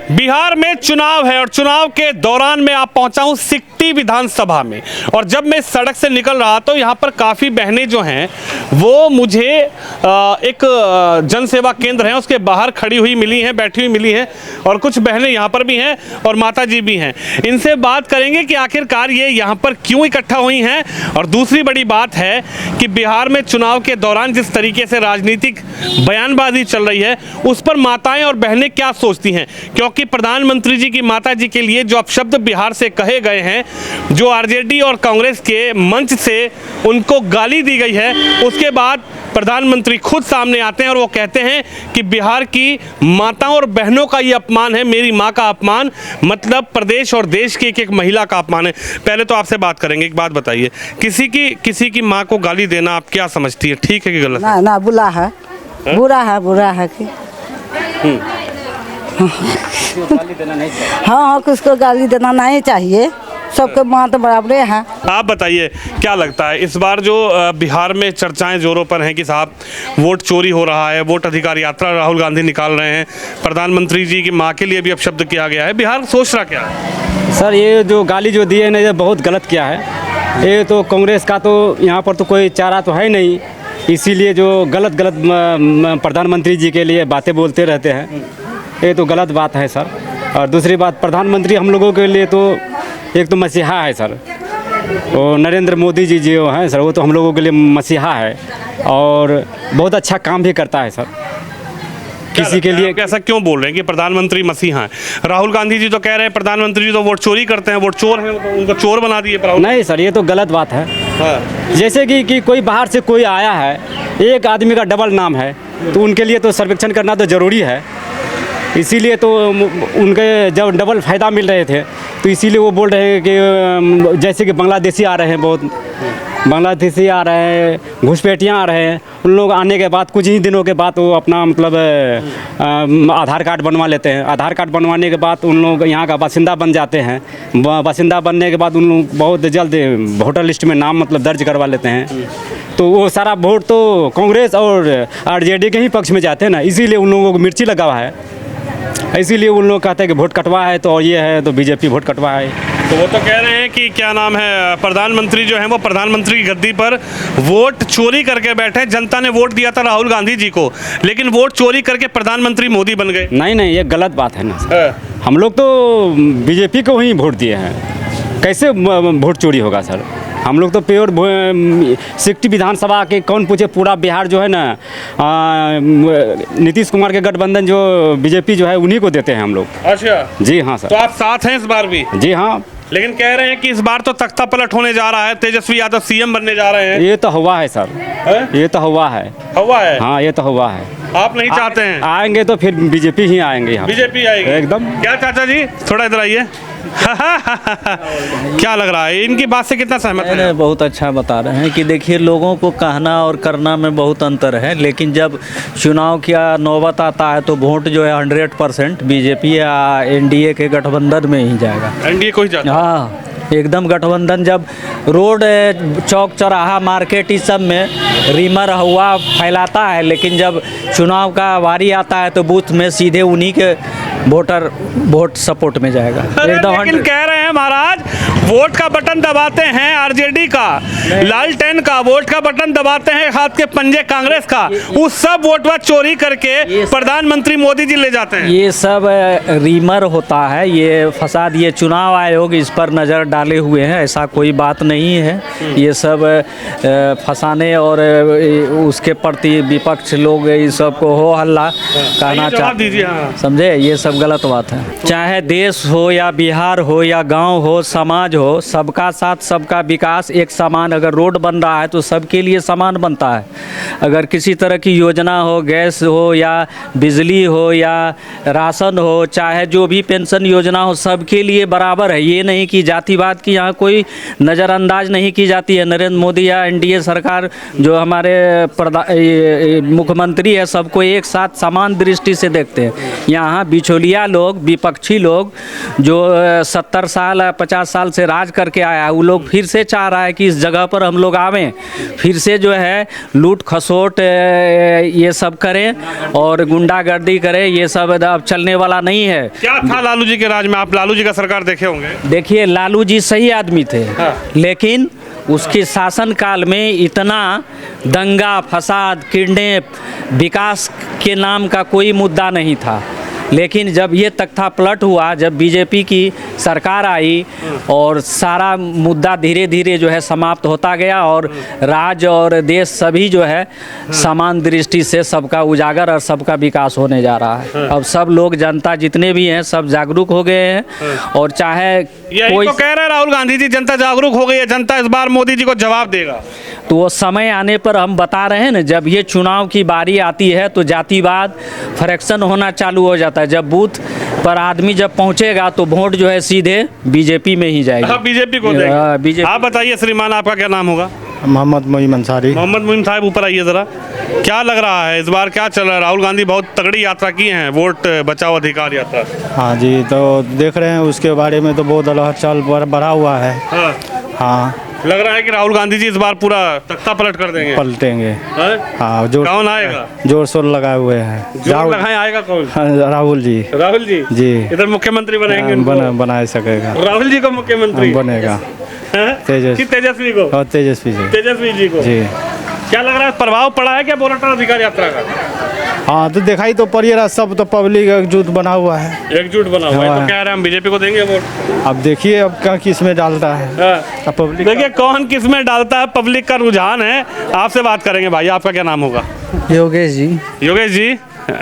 बिहार में चुनाव है और चुनाव के दौरान मैं आप पहुंचा हूं सिकटी विधानसभा में। और जब मैं सड़क से निकल रहा तो यहां पर काफ़ी बहनें जो हैं वो मुझे एक जन सेवा केंद्र है उसके बाहर खड़ी हुई मिली हैं, बैठी हुई मिली हैं, और कुछ बहनें यहां पर भी हैं और माता जी भी हैं। इनसे बात करेंगे कि आखिरकार ये यहां पर क्यों इकट्ठा हुई हैं। और दूसरी बड़ी बात है कि बिहार में चुनाव के दौरान जिस तरीके से राजनीतिक बयानबाजी चल रही है उस पर माताएं और बहनें क्या सोचती हैं, क्योंकि प्रधानमंत्री जी की माता जी के लिए जो अपशब्द बिहार से कहे गए हैं, जो आरजेडी और कांग्रेस के मंच से उनको गाली दी गई है, उसके बाद प्रधानमंत्री खुद सामने आते हैं और वो कहते हैं कि बिहार की माताओं और बहनों का ये अपमान है, मेरी माँ का अपमान, मतलब प्रदेश और देश की एक एक महिला का अपमान है। पहले तो आपसे बात करेंगे, एक बात बताइए, किसी की माँ को गाली देना आप क्या समझती है, ठीक है कि गलत है? ना बुरा है, बुरा है कि हाँ किसको गाली देना नहीं चाहिए, सबके माँ तो बराबर हैं। आप बताइए क्या लगता है इस बार जो बिहार में चर्चाएं जोरों पर हैं कि साहब वोट चोरी हो रहा है, वोट अधिकार यात्रा राहुल गांधी निकाल रहे हैं, प्रधानमंत्री जी की मां के लिए भी अपशब्द किया गया है, बिहार सोच रहा क्या है? सर ये जो गाली जो दिए ना ये बहुत गलत किया है। ये तो कांग्रेस का तो यहाँ पर तो कोई चारा तो है नहीं, इसीलिए जो गलत प्रधानमंत्री जी के लिए बातें बोलते रहते हैं, ये तो गलत बात है सर। और दूसरी बात, प्रधानमंत्री हम लोगों के लिए तो एक तो मसीहा है सर, और नरेंद्र मोदी जी जो हैं सर वो तो हम लोगों के लिए मसीहा है और बहुत अच्छा काम भी करता है सर। किसी के लिए ऐसा क्यों बोल रहे हैं कि प्रधानमंत्री मसीहा हैं? राहुल गांधी जी तो कह रहे हैं प्रधानमंत्री जी तो वोट चोरी करते हैं, वोट चोर हैं, उनको चोर बना दिए। नहीं सर, ये तो गलत बात है। हाँ। जैसे कि कोई बाहर से कोई आया है, एक आदमी का डबल नाम है, तो उनके लिए तो सर्वेक्षण करना तो ज़रूरी है। इसीलिए तो उनके जब डबल फ़ायदा मिल रहे थे तो इसीलिए वो बोल रहे हैं कि जैसे कि बांग्लादेशी आ रहे हैं, बहुत बांग्लादेशी आ रहे हैं, घुसपैठियाँ आ रहे हैं, उन लोग आने के बाद कुछ ही दिनों के बाद वो अपना मतलब आधार कार्ड बनवा लेते हैं। आधार कार्ड बनवाने के बाद उन लोग यहाँ का बासिंदा बन जाते हैं। बासिंदा बनने के बाद उन लोग बहुत जल्द वोटर लिस्ट में नाम मतलब दर्ज करवा लेते हैं। तो वो सारा वोट तो कांग्रेस और आरजेडी के ही पक्ष में जाते हैं ना, इसीलिए उन लोगों को मिर्ची लगा हुआ है। इसीलिए उन लोग कहते हैं कि वोट कटवा है तो ये है तो बीजेपी वोट कटवा है। तो वो तो कह रहे हैं कि क्या नाम है, प्रधानमंत्री जो हैं वो प्रधानमंत्री की गद्दी पर वोट चोरी करके बैठे। जनता ने वोट दिया था राहुल गांधी जी को, लेकिन वोट चोरी करके प्रधानमंत्री मोदी बन गए। नहीं, ये गलत बात है ना। हम लोग तो बीजेपी को ही वोट दिए हैं, कैसे वोट चोरी होगा सर? हम लोग तो प्योर सिकटी विधानसभा के कौन पूछे, पूरा बिहार जो है ना नीतीश कुमार के गठबंधन जो बीजेपी जो है उन्हीं को देते हैं हम लोग। अच्छा जी हाँ सर। तो आप साथ हैं इस बार भी? जी हाँ। लेकिन कह रहे हैं कि इस बार तो तख्ता पलट होने जा रहा है, तेजस्वी यादव सीएम बनने जा रहे हैं। ये तो हुआ है सर है? ये तो हुआ है। हाँ, ये तो हुआ है। आप नहीं चाहते हैं? आएंगे तो फिर बीजेपी ही आएंगे यहाँ। बीजेपी आएगी एकदम। क्या चाचा जी थोड़ा इधर आइए। क्या लग रहा है, इनकी बात से कितना सहमत है? बहुत अच्छा बता रहे हैं कि देखिए लोगों को कहना और करना में बहुत अंतर है, लेकिन जब चुनाव की नौबत आता है तो वोट जो है 100% बीजेपी या एनडीए के गठबंधन में ही जाएगा। एनडीए को ही जाता? हाँ एकदम गठबंधन। जब रोड चौक चौराहा मार्केट इस सब में रीमर हुआ फैलाता है, लेकिन जब चुनाव का बारी आता है तो बूथ में सीधे उन्हीं के वोटर वोट सपोर्ट में जाएगा एकदम। लेकिन कह रहे हैं महाराज वोट का बटन दबाते हैं आरजेडी का, लालटेन का वोट का बटन दबाते हैं हाथ के पंजे कांग्रेस का, उस सब वोट चोरी करके प्रधानमंत्री मोदी जी ले जाते हैं। ये सब रीमर होता है, ये फसाद, ये चुनाव आयोग इस पर नज़र डाले हुए हैं, ऐसा कोई बात नहीं है। ये सब फंसाने और उसके प्रति विपक्ष लोग इस सब को हो हल्ला कहना चाहते, समझे? ये सब गलत बात है। चाहे देश हो या बिहार हो या गांव हो, समाज हो, सबका साथ सबका विकास एक समान। अगर रोड बन रहा है तो सबके लिए समान बनता है। अगर किसी तरह की योजना हो, गैस हो या बिजली हो या राशन हो, चाहे जो भी पेंशन योजना हो, सबके लिए बराबर है। ये नहीं कि जातिवाद की यहाँ कोई नज़रअंदाज नहीं की जाती है। नरेंद्र मोदी या एनडीए सरकार जो हमारे मुख्यमंत्री है सबको एक साथ समान दृष्टि से देखते हैं। यहाँ बीचों निर्दलीय लोग, विपक्षी लोग जो 70 साल 50 साल से राज करके आया है, वो लोग फिर से चाह रहा है कि इस जगह पर हम लोग आवें, फिर से जो है लूट खसोट ये सब करें और गुंडागर्दी करें। ये सब अब चलने वाला नहीं है। क्या था लालू जी के राज में? आप लालू जी का सरकार देखे होंगे। देखिए, लालू जी सही आदमी थे, लेकिन उसके शासनकाल में इतना दंगा फसाद किडनैप विकास के नाम का कोई मुद्दा नहीं था। लेकिन जब ये तख्ता पलट हुआ, जब बीजेपी की सरकार आई और सारा मुद्दा धीरे धीरे जो है समाप्त होता गया और राज्य और देश सभी जो है समान दृष्टि से सबका उजागर और सबका विकास होने जा रहा है। अब सब लोग, जनता जितने भी हैं, सब जागरूक हो गए हैं और चाहे यही कोई तो कह रहे हैं राहुल गांधी जी, जनता जागरूक हो गई है, जनता इस बार मोदी जी को जवाब देगा। तो वो समय आने पर हम बता रहे हैं ना, जब ये चुनाव की बारी आती है तो जातिवाद फ्रैक्शन होना चालू हो जाता है। जब बूथ पर आदमी जब पहुंचेगा तो वोट जो है सीधे बीजेपी में ही जाएगा। हाँ, बीजेपी को देंगे। बीजेपी। आप बताइए श्रीमान, आपका क्या नाम होगा? मोहम्मद मोईम अंसारी। मोहम्मद मोईम साहब, ऊपर आइए ज़रा। क्या लग रहा है इस बार क्या चल रहा है? राहुल गांधी बहुत तगड़ी यात्रा की हैं, वोट बचाओ अधिकार यात्रा। हाँ जी, तो देख रहे हैं उसके बारे में तो बहुत हलचल बढ़ा हुआ है। हाँ, हाँ, लग रहा है कि राहुल गांधी जी इस बार पूरा तख्ता पलट कर देंगे। पलटेंगे। हाँ? हाँ, कौन आएगा? जोर शोर लगाए हुए हैं। जोर लगाए, आएगा कौन? हाँ, राहुल जी। राहुल जी जी। इधर मुख्यमंत्री बनाएंगे उनको? बना सकेगा। राहुल जी को मुख्यमंत्री बनेगा। हैं? तेजस्वी। कि तेजस्वी को? और तेजस्वी जी। तेजस्वी जी को। जी। क्या लग रहा है, प्रभाव पड़ा है क्या वोटर अधिकार यात्रा का? हाँ, तो दिखाई तो पड़ रहा, सब तो पब्लिक एकजुट बना हुआ है। एकजुट बना हुआ है, हाँ। तो कह रहे हैं हम बीजेपी को देंगे वोट। अब देखिए अब क्या किस में डालता है। हाँ। अब पब्लिक देखिए कौन किस में डालता है, पब्लिक का रुझान है। आपसे बात करेंगे। भाई, आपका क्या नाम होगा? योगेश जी। योगेश जी।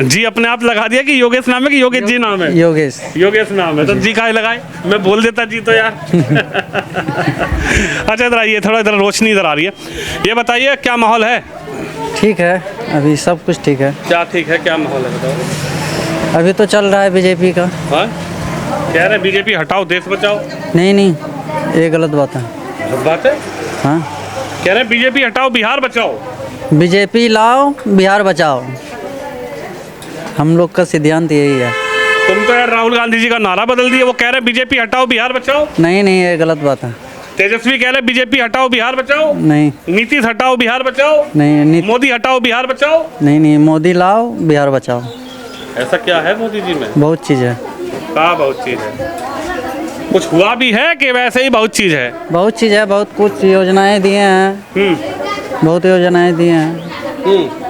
जी अपने आप लगा दिया कि योगेश नाम है कि योगेश जी नाम है? योगेश। योगेश नाम है, तो जी काहे लगाए? मैं बोल देता जी तो यार। अच्छा, इधर आइए, थोड़ा इधर रोशनी इधर आ रही है। ये बताइए क्या माहौल है? ठीक है, अभी सब कुछ ठीक है। क्या ठीक है, क्या माहौल है बताओ। अभी तो चल रहा है बीजेपी का। हाँ? कह रहे बीजेपी हटाओ देश बचाओ। नहीं नहीं, ये गलत बात है। गलत बात है? हाँ, कह रहे बीजेपी हटाओ बिहार बचाओ। बीजेपी लाओ बिहार बचाओ, हम लोग का सिद्धांत यही है। तुम तो यार राहुल गांधी जी का नारा बदल दिए। वो कह रहे बीजेपी हटाओ बिहार बचाओ। नहीं नहीं, ये गलत बात है। तेजस्वी कह रहे बीजेपी हटाओ बिहार बचाओ। नहीं नीतीश हटाओ बिहार बचाओ। नहीं, मोदी हटाओ बिहार बचाओ। नहीं, मोदी लाओ बिहार बचाओ। ऐसा क्या है मोदी जी में? बहुत चीज़ है। कहाँ बहुत चीज है? कुछ हुआ भी है कि वैसे ही बहुत चीज है? बहुत चीज़ है, बहुत कुछ योजनाएं दिए हैं, बहुत योजनाएं दिए हैं।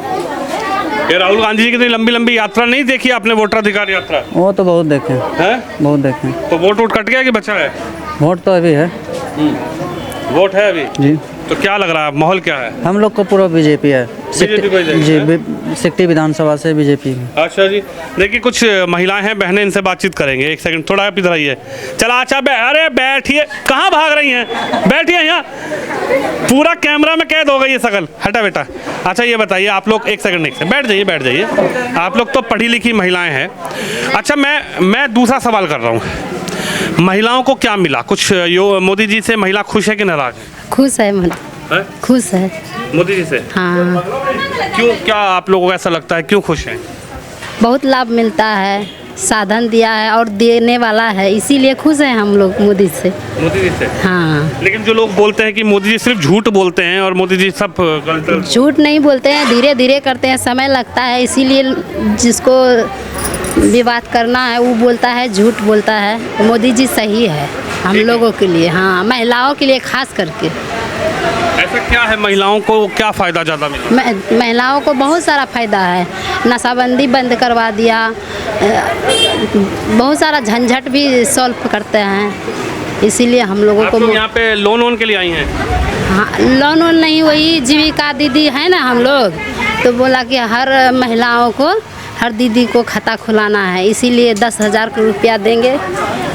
ये राहुल गांधी जी की लंबी लंबी यात्रा नहीं देखी आपने, वोटर अधिकार यात्रा? वो तो बहुत देखे, हैं? बहुत देखे। तो वोट वोट कट गया कि बचा है? वोट तो अभी है। वोट है अभी? जी। तो क्या लग रहा है, माहौल क्या है? हम लोग को पूरा बीजेपी है। बीजेपी को ही देंगे, जी, हैं? सिकटी विधानसभा से बीजेपी। अच्छा जी। देखिए कुछ महिलाएं हैं, बहनें, इनसे बातचीत करेंगे। एक सेकंड, थोड़ा आप इधर आइए। चला, अच्छा अरे बैठिए, कहाँ भाग रही हैं? बैठिए यहाँ, पूरा कैमरा में कैद हो गई है शकल। हटा बेटा। अच्छा ये बताइए आप लोग, एक सेकंड बैठ जाइए, बैठ जाइए। आप लोग तो पढ़ी लिखी महिलाएं हैं। अच्छा मैं दूसरा सवाल कर रहा हूँ, महिलाओं को क्या मिला? कुछ मोदी जी से महिला खुश है कि नाराज है? खुश है मोदी, हैं? खुश है। मोदी जी से? हाँ, क्यों, क्या आप लोगों को ऐसा लगता है, क्यों खुश हैं? बहुत लाभ मिलता है, साधन दिया है और देने वाला है, इसीलिए खुश हैं हम लोग मोदी से। मोदी जी से? हाँ। लेकिन जो लोग बोलते हैं कि मोदी जी सिर्फ झूठ बोलते हैं और मोदी जी सब गलत। झूठ नहीं बोलते हैं, धीरे धीरे करते हैं, समय लगता है, इसीलिए जिसको विवाद करना है वो बोलता है, झूठ बोलता है। मोदी जी सही है हम लोगों के लिए, हाँ, महिलाओं के लिए खास करके। ऐसा क्या है, महिलाओं को क्या फ़ायदा ज़्यादा मिला? महिलाओं को बहुत सारा फ़ायदा है। नशाबंदी बंद करवा दिया, बहुत सारा झंझट भी सॉल्व करते हैं, इसीलिए हम लोगों को। यहाँ पे लोन के लिए आई हैं? हाँ, लोन नहीं, वही जीविका दीदी है ना हम लोग, तो बोला कि हर महिलाओं को, हर दीदी को खाता खुलाना है, इसीलिए 10,000 रुपया देंगे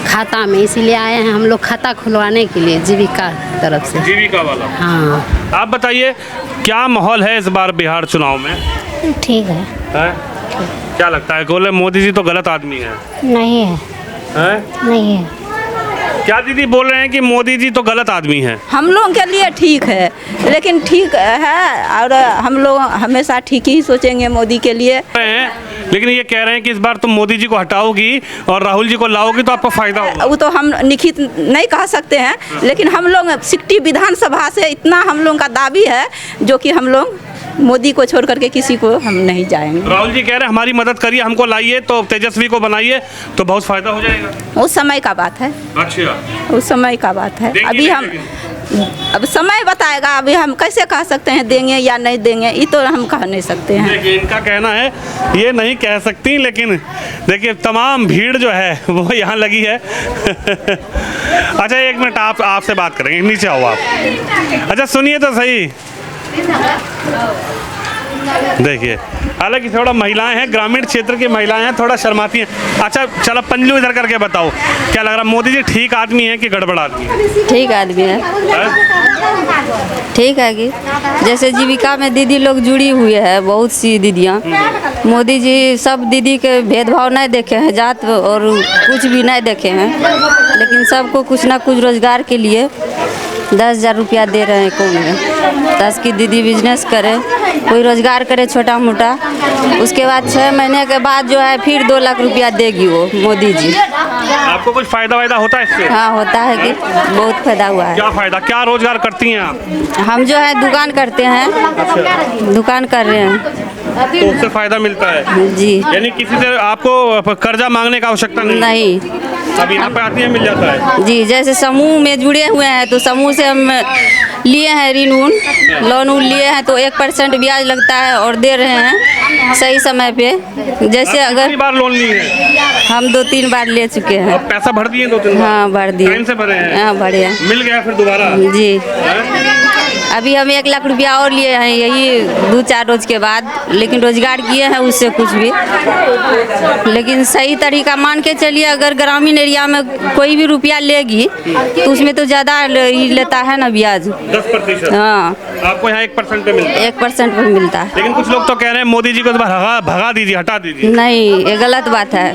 खाता में, इसीलिए आए हैं हम लोग खाता खुलवाने के लिए जीविका तरफ से। जीविका वाला? हाँ। आप बताइए क्या माहौल है इस बार बिहार चुनाव में? ठीक है। क्या लगता है, बोले मोदी जी तो गलत आदमी है? नहीं है, नहीं है। क्या दीदी बोल रहे हैं कि मोदी जी तो गलत आदमी है? हम लोगों के लिए ठीक है, लेकिन ठीक है और हम लोग हमेशा ठीक ही सोचेंगे मोदी के लिए। लेकिन ये कह रहे हैं कि इस बार तुम मोदी जी को हटाओगी और राहुल जी को लाओगी तो आपको फायदा होगा। वो तो हम लिखित नहीं कह सकते हैं, लेकिन हम लोग सिक्टी विधानसभा से इतना हम लोग का दावी है जो कि हम लोग मोदी को छोड़ करके किसी को हम नहीं जाएंगे। राहुल जी कह रहे हैं हमारी मदद करिए, हमको लाइए तो तेजस्वी को बनाइए तो बहुत फायदा हो जाएगा। उस समय का बात है, अच्छा, उस समय का बात है। देंगे अभी हम लेकिन। अब समय बताएगा, अभी हम कैसे कह सकते हैं देंगे या नहीं देंगे, ये तो हम कह नहीं सकते हैं। देखिए इनका कहना है ये नहीं कह सकती, लेकिन देखिए तमाम भीड़ जो है वो यहाँ लगी है। अच्छा एक मिनट आपसे बात करेंगे, नीचे आओ आप। अच्छा सुनिए तो सही, देखिए हालांकि थोड़ा महिलाएं हैं, ग्रामीण क्षेत्र की महिलाएं हैं, थोड़ा शर्माती हैं। अच्छा चलो पंजू इधर करके बताओ, क्या लग रहा मोदी जी ठीक आदमी है कि गड़बड़ आदमी है? ठीक आदमी है, ठीक है कि जैसे जीविका में दीदी लोग जुड़ी हुई है, बहुत सी दीदियाँ। मोदी जी सब दीदी के भेदभाव नहीं देखे हैं, जात और कुछ भी नहीं देखे हैं, लेकिन सबको कुछ ना कुछ रोजगार के लिए 10,000 रुपया दे रहे हैं। कौन है 10 की दीदी बिजनेस करे, कोई रोजगार करे छोटा मोटा, उसके बाद 6 महीने के बाद जो है फिर 2 लाख रुपया देगी वो मोदी जी। आपको कुछ फायदा होता है इससे? हाँ होता है कि बहुत फायदा हुआ है। क्या फायदा, क्या रोजगार करती हैं आप? हम जो है दुकान करते हैं, दुकान कर रहे हैं तो उससे फायदा मिलता है जी। यानी किसी से आपको कर्जा मांगने का आवश्यकता नहीं, अब यहाँ पे आती है मिल जाता है जी। जैसे समूह में जुड़े हुए हैं तो समूह से हम लिए हैं ऋण लोन लिए हैं तो 1% ब्याज लगता है और दे रहे हैं सही समय पे। जैसे अगर कितनी बार लोन ली है? हम 2-3 बार ले चुके हैं। अब पैसा भर दिए 2-3 बार? हाँ भर दिए, टाइम से भरे हैं? हाँ भरे हैं। मिल गया फिर दोबारा? जी अभी हम 1 लाख रुपया और लिए हैं यही 2-4 रोज के बाद, लेकिन रोजगार किए हैं उससे कुछ भी। लेकिन सही तरीका मान के चलिए, अगर ग्रामीण एरिया में कोई भी रुपया लेगी तो उसमें तो ज़्यादा लेता है ना ब्याज, 10%। हाँ आपको यहाँ 1% पे मिलता है? 1% पर मिलता है। लेकिन कुछ लोग तो कह रहे हैं मोदी जी को तो भगा दीजिए, हटा दीजिए। नहीं ये गलत बात है,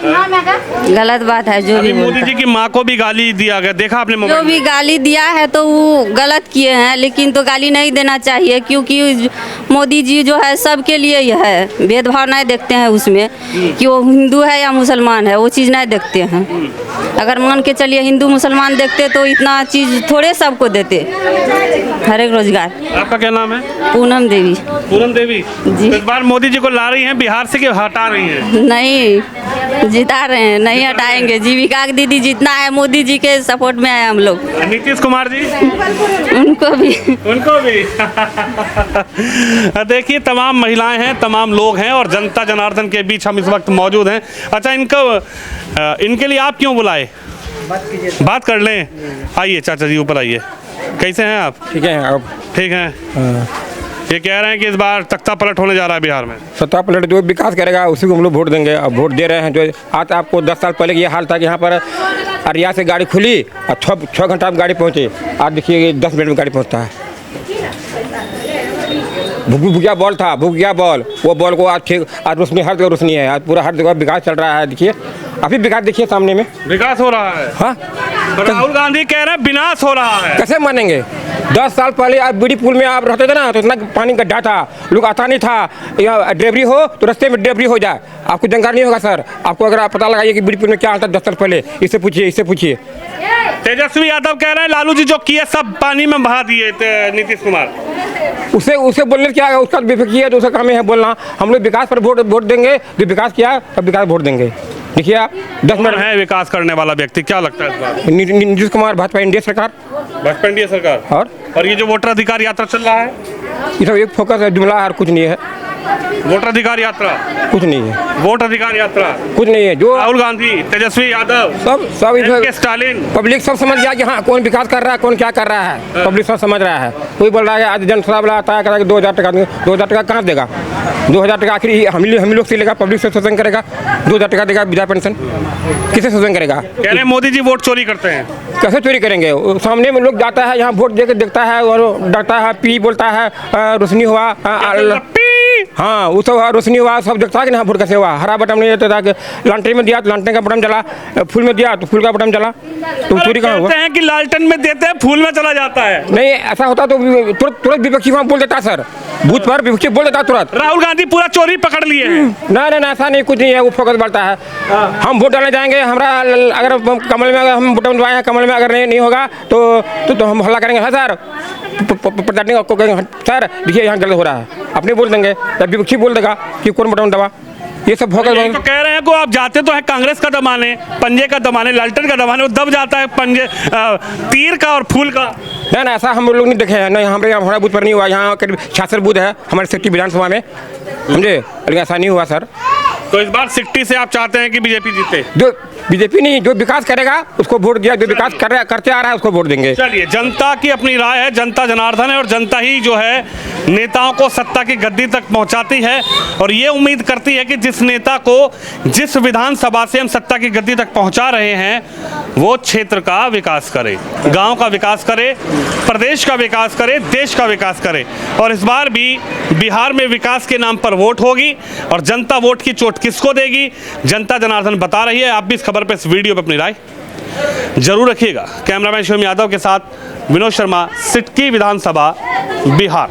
गलत बात है। जो भी मोदी जी की माँ को भी गाली दिया गया, देखा आपने जो मोबाइल? भी गाली दिया है तो वो गलत किए हैं, लेकिन तो गाली नहीं देना चाहिए, क्योंकि मोदी जी जो है सबके लिए ही है, भेदभाव नहीं देखते हैं उसमें कि वो हिंदू है या मुसलमान है, वो चीज़ नहीं देखते हैं। अगर मान के चलिए हिंदू मुसलमान देखते तो इतना चीज़ थोड़े सबको देते, हर एक रोजगार। आपका क्या नाम है? पूनम देवी। पूनम देवी जी। इस बार मोदी जी को ला रही हैं बिहार से कि हटा रही हैं? नहीं जिता रहे हैं, नहीं हटाएंगे। जीविका की दीदी जितना है मोदी जी के सपोर्ट में है हम लोग। नीतीश कुमार जी? उनको भी देखिए तमाम महिलाएं हैं, तमाम लोग हैं और जनता जनार्दन के बीच हम इस वक्त मौजूद हैं। अच्छा इनके लिए आप क्यों बुलाए? बात कर लें। आइए चाचा जी ऊपर आइए। कैसे हैं आप? ठीक है आप? ठीक हैं। ये कह रहे हैं कि इस बार तख्ता पलट होने जा रहा है बिहार में। सत्ता पलट जो विकास करेगा उसी को हम लोग वोट देंगे। अब वोट दे रहे हैं। जो आज आपको 10 साल पहले ये हाल था कि यहाँ पर अरिया से गाड़ी खुली और 6 घंटा में गाड़ी पहुँची, आज देखिए 10 मिनट में गाड़ी पहुँचता है। भुगिया बॉल था, भुगिया बॉल, वो बॉल को आज रोशनी, हर जगह रोशनी है, आज पूरा हर जगह विकास चल रहा है। देखिए अभी विकास देखिए सामने में विकास हो रहा है। हाँ राहुल गांधी कह रहे हैं विनाश हो रहा है। कैसे मानेंगे? 10 साल पहले आप बीड़ी पुल में आप रहते थे ना तो इतना पानी गड्ढा था, लोग आता नहीं था। या डिलीवरी हो तो रास्ते में डिलीवरी हो जाए, आपको जानकारी नहीं होगा सर। आपको अगर आप पता लगाइए कि बीड़ी पुल में क्या हाल था 10 साल पहले, इससे पूछिए। तेजस्वी यादव कह रहे हैं लालू जी जो किए सब पानी में बहा दिए नीतीश कुमार। उसे बोलने क्या है, उसका किया तो उसका काम है बोलना। हम लोग विकास पर वोट देंगे, जो विकास किया तब विकास वोट देंगे। देखिए आप 10 मिनट है विकास करने वाला व्यक्ति, क्या लगता है इस बार? नीतीश कुमार, भाजपा इंडिया सरकार। भाजपा इंडिया सरकार। और ये जो वोटर अधिकार यात्रा चल रहा है, ये सब एक फोकस है, जुमला है और कुछ नहीं है। वोटर अधिकार यात्रा कुछ नहीं है, वोट अधिकार यात्रा कुछ नहीं है। जो राहुल गांधी, तेजस्वी यादव, सब एम.के. स्टालिन, पब्लिक सब समझ गया कि हाँ कौन विकास कर रहा है, कौन क्या कर रहा है। पब्लिक सब समझ रहा है। कोई बोल रहा है आज जनसभा वाला आता है, कहता है कि 2000 टका, 2000 टका कहाँ देगा? 2000 टका आखिर हम लोग से लेगा, पब्लिक से शोषण करेगा। 2000 टका देगा वृद्धा पेंशन, किसे शोषण करेगा? कह रहे हैं मोदी जी वोट चोरी करते हैं। कैसे चोरी करेंगे? सामने में लोग जाता है, यहाँ वोट देकर देखता है और डरता है, पी बोलता है, रोशनी हुआ, हाँ वो सब रोशनी हुआ, सब देखता है कि ना वोट कैसे हुआ। हरा बटन नहीं देता था कि लालटेन में दिया तो लालटेन का बटन जला, फूल में दिया तो फूल का बटन जला, तो चोरी कहाँ हुआ? कहते हैं कि लालटेन में देते हैं, फूल में चला जाता है। नहीं ऐसा होता तो तुरंत विपक्षी वहाँ बोल देता सर, बूथ पर विपक्षी बोल देता तुरंत। राहुल गांधी पूरा चोरी पकड़ लिए हैं। ना ऐसा नहीं, कुछ नहीं है, वो फोकस बढ़ता है। हम वोट डालने जाएंगे, हमारा अगर कमल में अगर हम बटन दबाए हैं, कमल में अगर नहीं होगा तो हम हल्ला करेंगे। हाँ सर, प्रधानी को कहेंगे सर देखिए यहाँ गलत हो रहा है, अपने बोल देंगे या विपक्षी बोल देगा कि कौन बटन दबा। ये सब फोकस तो कह रहे हैं को आप जाते तो है कांग्रेस का दबाने, पंजे का दबाने, लालटेन का दबाने, वो दब जाता है पंजे तीर का और फूल का। ना ऐसा हम लोग नहीं देखे हैं, नहीं हमारा बूथ पर नहीं हुआ। यहाँ करीब 66 बूथ है हमारे सिटी विधानसभा में, समझे, लेकिन ऐसा नहीं हुआ सर। तो इस बार 60 से आप चाहते हैं कि बीजेपी जीते? जो बीजेपी नहीं, जो विकास करेगा उसको वोट दिया, जो विकास करते आ रहा है उसको वोट देंगे। चलिए, जनता की अपनी राय है, जनता जनार्दन है और जनता ही जो है नेताओं को सत्ता की गद्दी तक पहुंचाती है और ये उम्मीद करती है कि जिस नेता को जिस विधानसभा से हम सत्ता की गद्दी तक पहुंचा रहे हैं वो क्षेत्र का विकास करे, गांव का विकास करे, प्रदेश का विकास करे, देश का विकास करे। और इस बार भी बिहार में विकास के नाम पर वोट होगी और जनता वोट की चोट किसको देगी, जनता जनार्दन बता रही है। आप भी इस खबर पर, इस वीडियो पर अपनी राय जरूर रखिएगा। कैमरामैन शिवम यादव के साथ विनोद शर्मा, सिटकी विधानसभा, बिहार।